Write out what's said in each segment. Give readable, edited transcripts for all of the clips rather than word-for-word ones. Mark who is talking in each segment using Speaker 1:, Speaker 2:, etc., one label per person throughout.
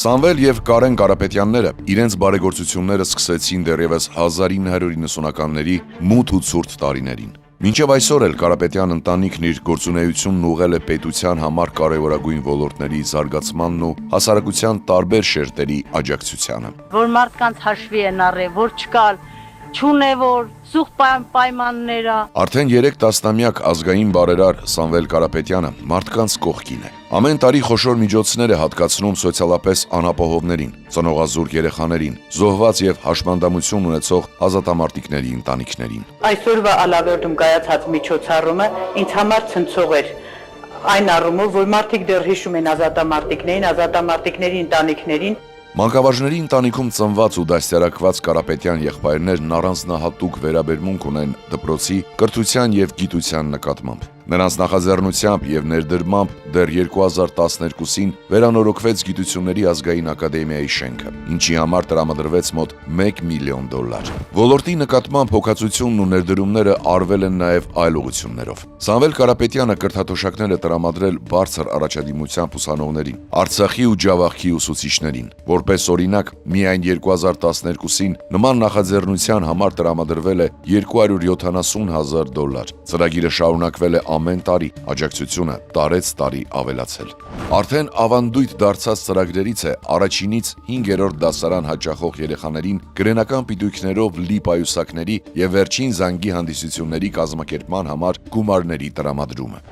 Speaker 1: Սամվել եւ Կարեն Կարապետյանները իրենց բարեգործությունները սկսեցին դեռևս 1990-ականների մութ ու ցուրտ տարիներին։ Մինչև այսօր էլ Կարապետյան ընտանիքն իր գործունեությունն ուղղել է պետության համար կարևորագույն ոլորտների զարգացմանն ու հասարակության տարբեր շերտերի աջակցությանը։
Speaker 2: Որ մարդկանց հաշվի են առել, որ չկալ չունևոր, սուղ պայմանները։
Speaker 1: Արդեն 3 տասնամյակ ազգային բարերար Սամվել Կարապետյանը մարդկանց կողքին է։ Ամեն տարի խոշոր միջոցներ է հատկացնում սոցիալապես անապահովներին, ծնողազուրկ երեխաներին, զոհված եւ հաշմանդամություն ունեցող ազատամարտիկների ընտանիքներին։
Speaker 2: Այսօրվա Ալավերդում կայացած միջոցառումը ինձ համար ցնցող էր։ Այն առումով, որ մարդիկ դեռ հիշում են ազատամարտիկների ընտանիքներին։
Speaker 1: Մանկավարժների ընտանիքում ծնված ու դաստիարակված Կարապետյան եղբայրներն առանձնահատուկ վերաբերմունք ունեն դպրոցի կրթության եւ գիտության նկատմամբ։ Նրանց նախաձեռնությամբ եւ ներդրմամբ դեռ 2012-ին վերանորոգվեց Գիտությունների ազգային ակադեմիայի շենքը, ինչի համար տրամադրվեց մոտ $1 միլիոն։ Ոլորտի նկատմամբ հոգացությունն ու ներդրումները արվել են նաեւ այլ ուղղություններով։ Սամվել Կարապետյանը կրթաթոշակներ է տրամադրել բարձր առաջադիմությամբ ուսանողներին, Արցախի ու Ջավախքի ուսուցիչներին։ Որպես օրինակ, միայն 2012-ին նման նախաձեռնության համար տրամադրվել է $270,000։ Ծրագիրը շարունակվել է ամեն տարի, աջակցությունը տարեց տարի ավելացել։ Արդեն ավանդույթ դարձած ծրագրերից է առաջինից 5-րդ դասարան հաճախող երեխաներին կրոնական պիտույքներով լի պայուսակների եւ վերջին զանգի հանդիսությունների կազմակերպման համար գումարների տրամադրումը։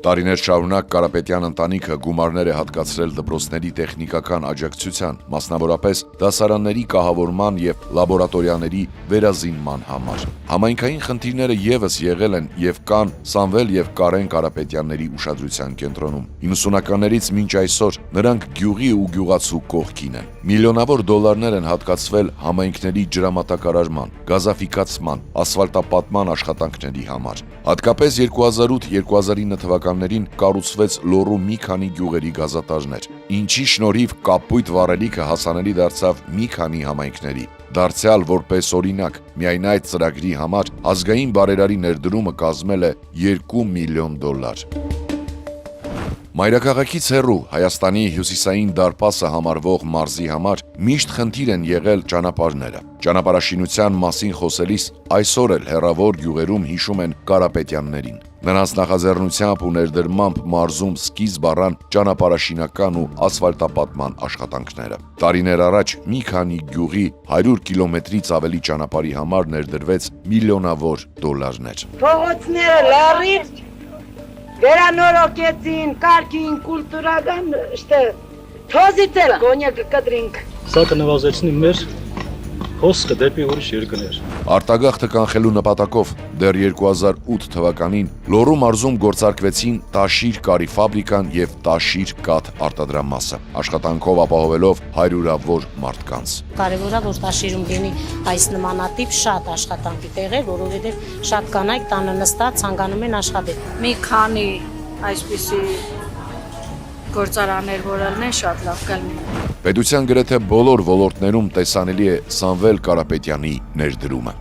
Speaker 1: Տարիներ շարունակ Կարապետյան ընտանիքը գումարներ է հատկացրել դպրոցների տեխնիկական աջակցության, մասնավորապես դասարանների կահավորման եւ լաբորատորիաների վերազինման համար։ Համայնքային խնդիրները եւս եղել են եւ կան Սամվել եւ Կարեն Կարապետյանների ուշադրության կենտրոնում։ 90-ականներից մինչ այսօր նրանք գյուղի ու գյուղացու կողքին են։ Միլիոնավոր դոլարներ են հատկացվել համայնքների ջրամատակարարման, գազաֆիկացման, ասֆալտապատման աշխատանքների համար։ Հատկապես 2008-2009 թվականներին կառուցվեց Լոռու մի քանի գյուղերի գազատաժներ, ինչի շնորհիվ կապույտ վառելիքը հասանելի դարձավ մի քանի համայնքների։ Դարձյալ որպես օրինակ, միայն այդ ծրագրի համար ազգային բարերարի ներդրումը կազմել է $2 միլիոն։ Մայրաքաղաքից հեռու Հայաստանի հյուսիսային դարպասը համարվող մարզի համար միշտ խնդիր են եղել ճանապարհները։ Ճանապարհաշինության մասին խոսելիս այսօր էլ հեռավոր գյուղերում հիշում են Կարապետյաններին։ Նրանց նախաձեռնությամբ ու ներդրմամբ մարզում սկիզբ առան ճանապարհաշինական ու ասֆալտապատման աշխատանքները։ Տարիներ առաջ մի քանի գյուղի 100 կիլոմետրից ավելի ճանապարհի համար ներդրվեց միլիոնավոր դոլարներ։
Speaker 2: Փողոցները լարից վերանորոգեցին, կարգին, կուլտուրական, թոզիցել, կոնյակը կտրինք։
Speaker 3: Սա կնվազեցնի մեր հոսքը դեպի ուրիշ երկրներ։
Speaker 1: Արտագաղթը կանխելու նպատակով դեռ 2008 թվականին Լոռու մարզում գործարկվեցին Տաշիր կարի ֆաբրիկան եւ Տաշիր կաթ արտադրամասը, աշխատանքով ապահովելով հարյուրավոր մարդկանց։
Speaker 4: Կարևոր է, որ Տաշիրում լինի այս նմանատիպ շատ աշխատանքի տեղեր, որովհետեւ շատ կանայք տանը նստած ցանկանում են աշխատել։
Speaker 5: Մի քանի այսպիսի գործարաններ որելն են շատ լավ կլինի։
Speaker 1: Պետության գրեթե բոլոր ոլորտներում տեսանելի է Սամվել Կարապետյանի ներդրումը։